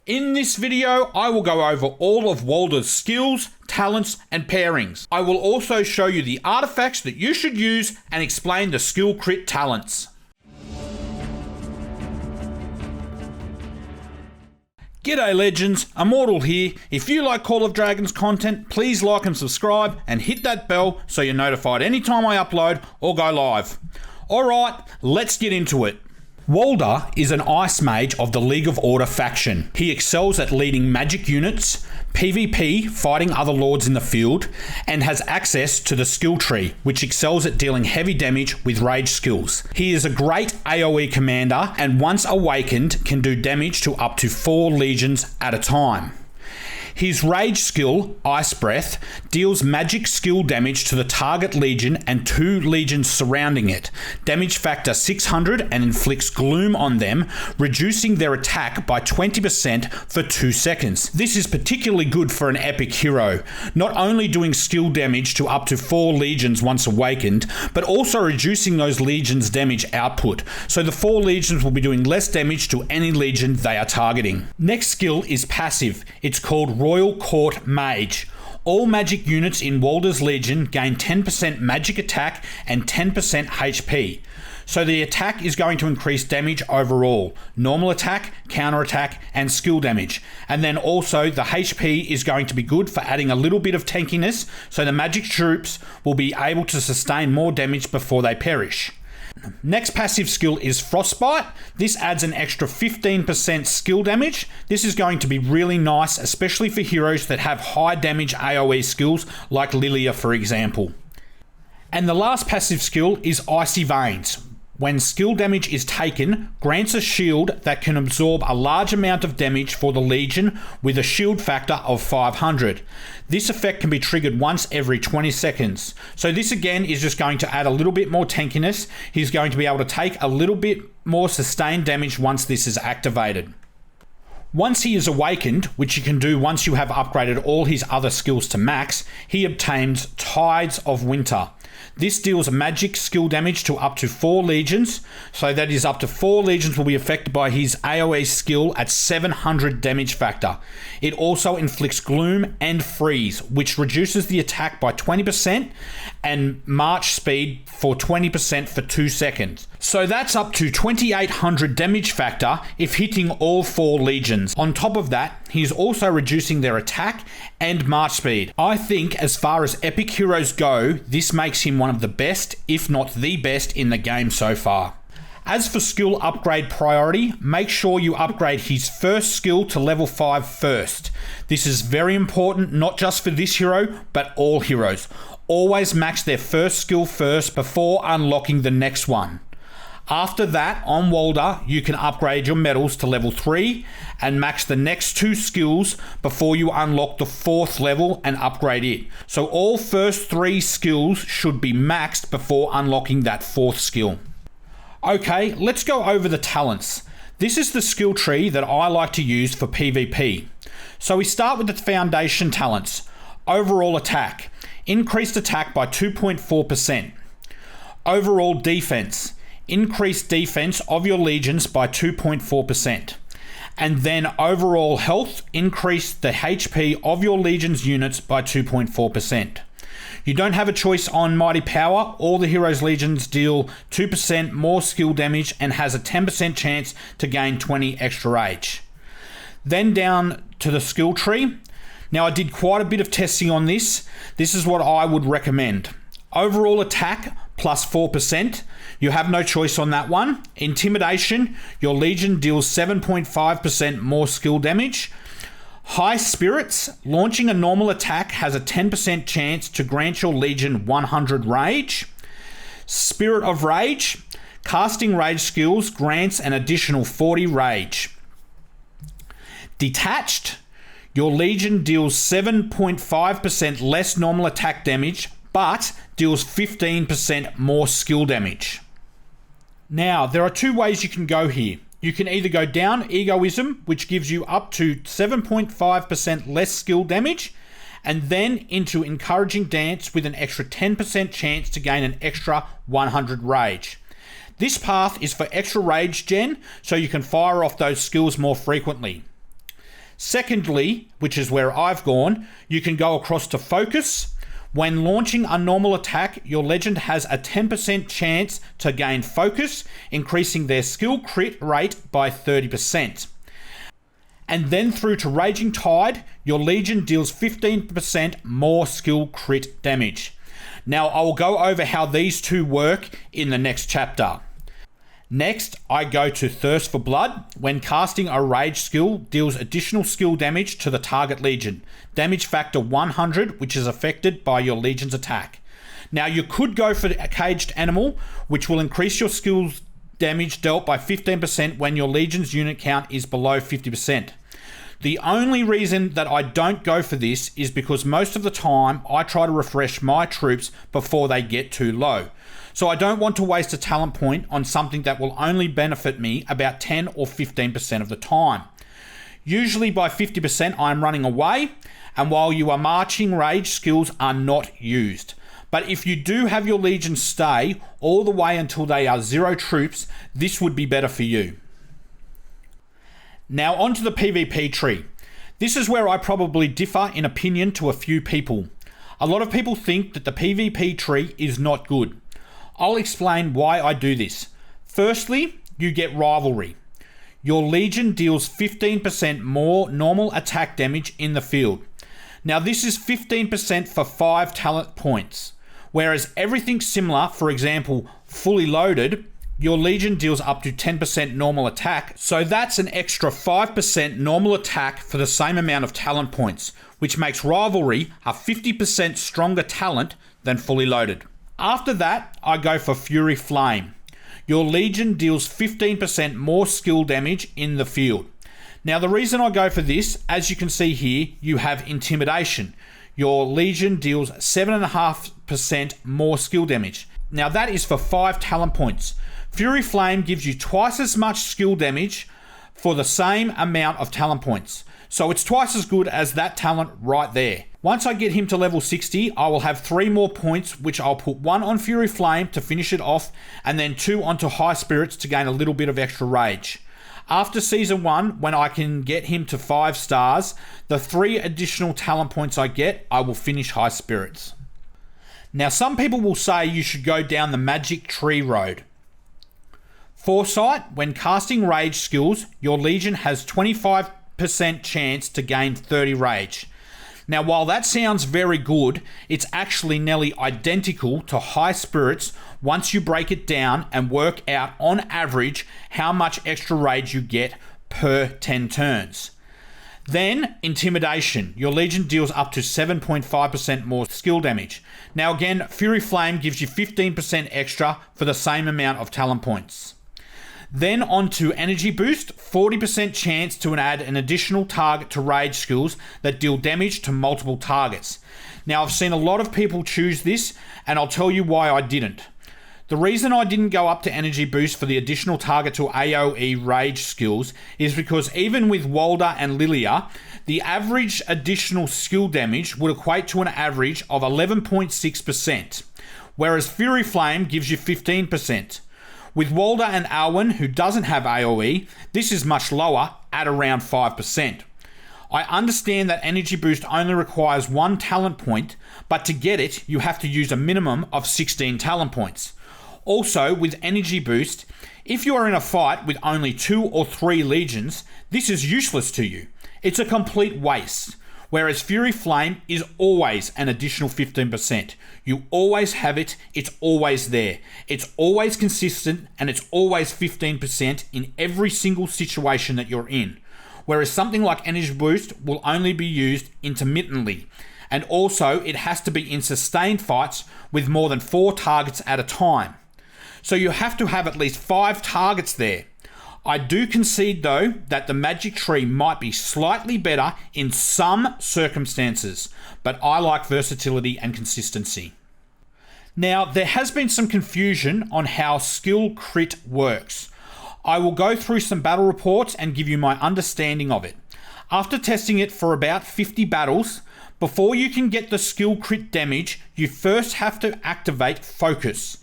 In this video, I will go over all of Waldyr's skills, talents, and pairings. I will also show you the artifacts that you should use and explain the skill crit talents. G'day legends, Immortal here. If you like Call of Dragons content, please like and subscribe and hit that bell so you're notified anytime I upload or go live. Alright, let's get into it. Waldyr is an ice mage of the League of Order faction. He excels at leading magic units, PvP, fighting other lords in the field, and has access to the skill tree, which excels at dealing heavy damage with rage skills. He is a great AoE commander and once awakened can do damage to up to 4 legions at a time. His rage skill, Ice Breath, deals magic skill damage to the target legion and 2 legions surrounding it, damage factor 600, and inflicts gloom on them, reducing their attack by 20% for 2 seconds. This is particularly good for an epic hero, not only doing skill damage to up to 4 legions once awakened, but also reducing those legions' damage output, so the 4 legions will be doing less damage to any legion they are targeting. Next skill is passive. It's called Royal Court Mage. All magic units in Waldyr's Legion gain 10% magic attack and 10% HP. So the attack is going to increase damage overall, normal attack, counter attack, and skill damage. And then also the HP is going to be good for adding a little bit of tankiness, so the magic troops will be able to sustain more damage before they perish. Next passive skill is Frostbite. This adds an extra 15% skill damage. This is going to be really nice, especially for heroes that have high damage AoE skills like Lilia, for example. And the last passive skill is Icy Veins. When skill damage is taken, grants a shield that can absorb a large amount of damage for the Legion with a shield factor of 500. This effect can be triggered once every 20 seconds. So this again is just going to add a little bit more tankiness. He's going to be able to take a little bit more sustained damage once this is activated. Once he is awakened, which you can do once you have upgraded all his other skills to max, he obtains Tides of Winter. This deals magic skill damage to up to 4 legions, so that is up to 4 legions will be affected by his AoE skill at 700 damage factor. It also inflicts gloom and freeze, which reduces the attack by 20% and march speed for 20% for 2 seconds. So that's up to 2800 damage factor if hitting all 4 legions. On top of that, he's also reducing their attack and march speed. I think as far as epic heroes go, this makes him one of the best, if not the best, in the game so far. As for skill upgrade priority, make sure you upgrade his first skill to level 5 first. This is very important, not just for this hero, but all heroes. Always max their first skill first before unlocking the next one. After that, on Waldyr, you can upgrade your medals to level 3 and max the next 2 skills before you unlock the 4th level and upgrade it. So all first 3 skills should be maxed before unlocking that 4th skill. Okay, let's go over the talents. This is the skill tree that I like to use for PvP. So we start with the foundation talents. Overall attack. Increased attack by 2.4%. Overall defense. Increased defense of your legions by 2.4%. And then overall health, increase the HP of your legions units by 2.4%. You don't have a choice on Mighty Power. All the heroes' legions deal 2% more skill damage and has a 10% chance to gain 20 extra rage. Then down to the skill tree. Now I did quite a bit of testing on this. This is what I would recommend. Overall attack plus 4%. You have no choice on that one. Intimidation, your legion deals 7.5% more skill damage. High spirits, launching a normal attack has a 10% chance to grant your legion 100 rage. Spirit of Rage, casting rage skills grants an additional 40 rage. Detached, your legion deals 7.5% less normal attack damage, but deals 15% more skill damage. Now, there are 2 ways you can go here. You can either go down Egoism, which gives you up to 7.5% less skill damage, and then into Encouraging Dance with an extra 10% chance to gain an extra 100 rage. This path is for extra rage gen, so you can fire off those skills more frequently. Secondly, which is where I've gone, you can go across to focus. When launching a normal attack, your legend has a 10% chance to gain focus, increasing their skill crit rate by 30%. And then through to Raging Tide, your legion deals 15% more skill crit damage. Now I will go over how these two work in the next chapter. Next, I go to Thirst for Blood. When casting a rage skill, deals additional skill damage to the target legion. Damage factor 100, which is affected by your legion's attack. Now you could go for a Caged Animal, which will increase your skills damage dealt by 15% when your legion's unit count is below 50%. The only reason that I don't go for this is because most of the time I try to refresh my troops before they get too low. So I don't want to waste a talent point on something that will only benefit me about 10 or 15% of the time. Usually by 50% I am running away, and while you are marching, rage skills are not used. But if you do have your legion stay all the way until they are 0 troops, this would be better for you. Now onto the PvP tree. This is where I probably differ in opinion to a few people. A lot of people think that the PvP tree is not good. I'll explain why I do this. Firstly, you get rivalry. Your legion deals 15% more normal attack damage in the field. Now this is 15% for 5 talent points. Whereas everything similar, for example, fully loaded, your legion deals up to 10% normal attack, so that's an extra 5% normal attack for the same amount of talent points, which makes rivalry a 50% stronger talent than fully loaded. After that, I go for Fury Flame. Your legion deals 15% more skill damage in the field. Now the reason I go for this, as you can see here, you have Intimidation. Your legion deals 7.5% more skill damage. Now that is for 5 talent points. Fury Flame gives you twice as much skill damage for the same amount of talent points. So it's twice as good as that talent right there. Once I get him to level 60, I will have 3 more points, which I'll put 1 on Fury Flame to finish it off, and then 2 onto High Spirits to gain a little bit of extra rage. After Season 1, when I can get him to 5 stars, the 3 additional talent points I get, I will finish High Spirits. Now some people will say you should go down the magic tree road. Foresight, when casting rage skills, your legion has 25% chance to gain 30 rage. Now while that sounds very good, it's actually nearly identical to High Spirits once you break it down and work out on average how much extra rage you get per 10 turns. Then Intimidation, your legion deals up to 7.5% more skill damage. Now again, Fury Flame gives you 15% extra for the same amount of talent points. Then on to Energy Boost, 40% chance to add an additional target to rage skills that deal damage to multiple targets. Now I've seen a lot of people choose this, and I'll tell you why I didn't. The reason I didn't go up to Energy Boost for the additional target to AoE rage skills is because even with Waldyr and Lilia, the average additional skill damage would equate to an average of 11.6%, whereas Fury Flame gives you 15%. With Waldyr and Alwyn, who doesn't have AoE, this is much lower at around 5%. I understand that Energy Boost only requires 1 talent point, but to get it, you have to use a minimum of 16 talent points. Also, with Energy Boost, if you are in a fight with only 2 or 3 legions, this is useless to you. It's a complete waste. Whereas Fury Flame is always an additional 15%. You always have it, it's always there. It's always consistent, and it's always 15% in every single situation that you're in. Whereas something like Energy Boost will only be used intermittently. And also, it has to be in sustained fights with more than 4 targets at a time. So you have to have at least 5 targets there. I do concede though that the magic tree might be slightly better in some circumstances, but I like versatility and consistency. Now there has been some confusion on how skill crit works. I will go through some battle reports and give you my understanding of it. After testing it for about 50 battles, before you can get the skill crit damage, you first have to activate focus.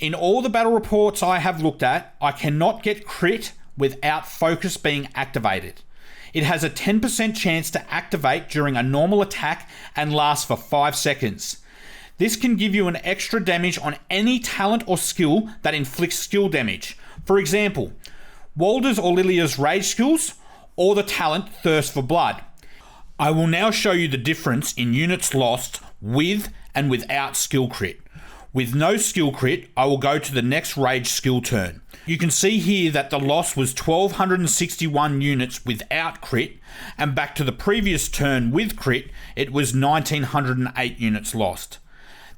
In all the battle reports I have looked at, I cannot get crit without focus being activated. It has a 10% chance to activate during a normal attack and lasts for 5 seconds. This can give you an extra damage on any talent or skill that inflicts skill damage. For example, Waldyr's or Lilia's rage skills, or the talent Thirst for Blood. I will now show you the difference in units lost with and without skill crit. With no skill crit, I will go to the next rage skill turn. You can see here that the loss was 1,261 units without crit, and back to the previous turn with crit, it was 1,908 units lost.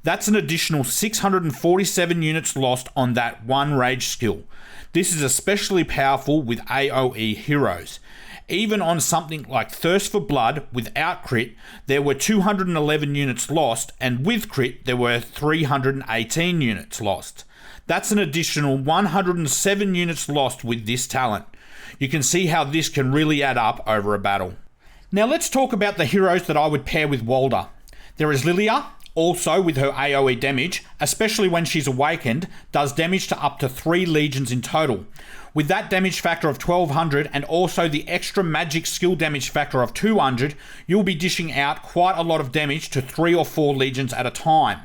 That's an additional 647 units lost on that one rage skill. This is especially powerful with AoE heroes. Even on something like Thirst for Blood without crit, there were 211 units lost, and with crit, there were 318 units lost. That's an additional 107 units lost with this talent. You can see how this can really add up over a battle. Now let's talk about the heroes that I would pair with Waldyr. There is Lilia, also with her AoE damage, especially when she's awakened, does damage to up to 3 legions in total. With that damage factor of 1200 and also the extra magic skill damage factor of 200, you'll be dishing out quite a lot of damage to 3 or 4 legions at a time.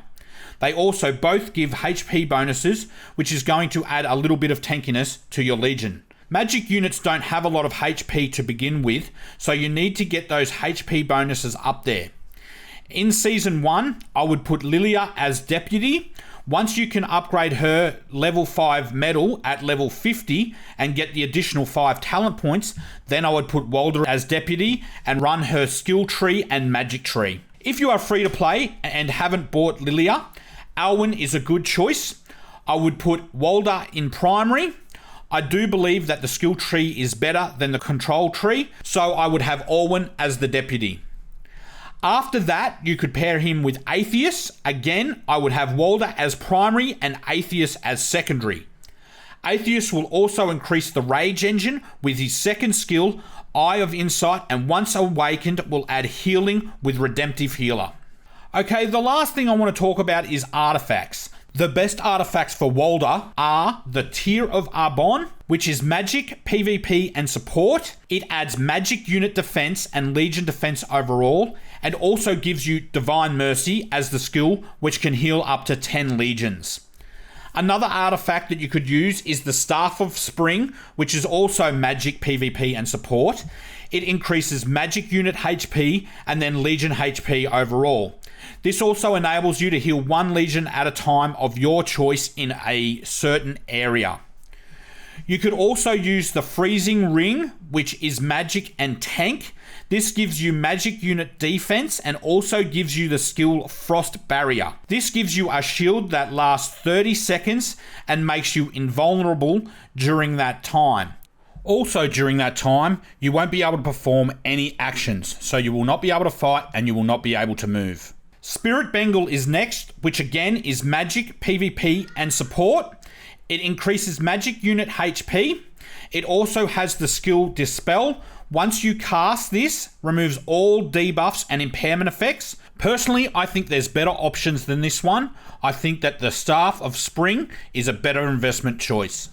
They also both give HP bonuses, which is going to add a little bit of tankiness to your legion. Magic units don't have a lot of HP to begin with, so you need to get those HP bonuses up there. In Season 1, I would put Lilia as Deputy. Once you can upgrade her level 5 medal at level 50 and get the additional 5 talent points, then I would put Waldyr as Deputy and run her skill tree and magic tree. If you are free to play and haven't bought Lilia, Alwyn is a good choice. I would put Waldyr in primary. I do believe that the skill tree is better than the control tree, so I would have Alwyn as the Deputy. After that, you could pair him with Atheus. Again, I would have Waldyr as primary and Atheus as secondary. Atheus will also increase the rage engine with his second skill, Eye of Insight, and once awakened will add healing with Redemptive Healer. Okay, the last thing I want to talk about is artifacts. The best artifacts for Waldyr are the Tear of Arbonne, which is magic, PvP, and support. It adds magic unit defense and legion defense overall, and also gives you Divine Mercy as the skill, which can heal up to 10 legions. Another artifact that you could use is the Staff of Spring, which is also magic, PvP, and support. It increases magic unit HP and then legion HP overall. This also enables you to heal 1 legion at a time of your choice in a certain area. You could also use the Freezing Ring, which is magic and tank. This gives you magic unit defense and also gives you the skill Frost Barrier. This gives you a shield that lasts 30 seconds and makes you invulnerable during that time. Also during that time, you won't be able to perform any actions, so you will not be able to fight and you will not be able to move. Spirit Bengal is next, which again is magic, PvP, and support. It increases magic unit HP. It also has the skill Dispel. Once you cast this, removes all debuffs and impairment effects. Personally, I think there's better options than this one. I think that the Staff of Spring is a better investment choice.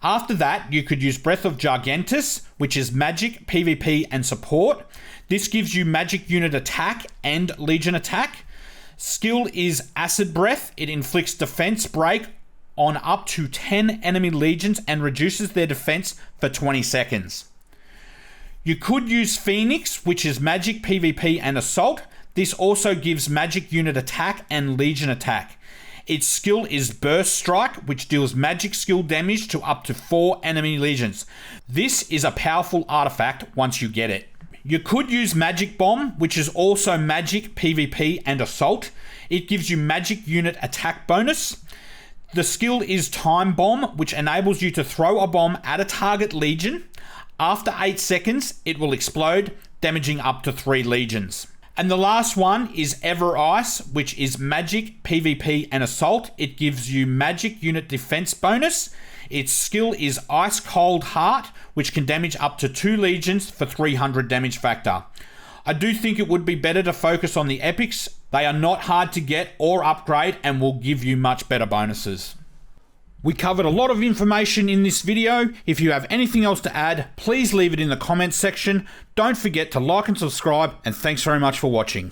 After that, you could use Breath of Gargantus, which is magic, PvP, and support. This gives you magic unit attack and legion attack. Skill is Acid Breath. It inflicts defense break on up to 10 enemy legions and reduces their defense for 20 seconds. You could use Phoenix, which is magic, PvP, and assault. This also gives magic unit attack and legion attack. Its skill is Burst Strike, which deals magic skill damage to up to 4 enemy legions. This is a powerful artifact once you get it. You could use Magic Bomb, which is also magic, PvP, and assault. It gives you magic unit attack bonus. The skill is Time Bomb, which enables you to throw a bomb at a target legion. After 8 seconds, it will explode, damaging up to 3 legions. And the last one is Ever Ice, which is magic, PvP, and assault. It gives you magic unit defense bonus. Its skill is Ice Cold Heart, which can damage up to 2 legions for 300 damage factor. I do think it would be better to focus on the epics. They are not hard to get or upgrade and will give you much better bonuses. We covered a lot of information in this video. If you have anything else to add, please leave it in the comments section. Don't forget to like and subscribe, and thanks very much for watching.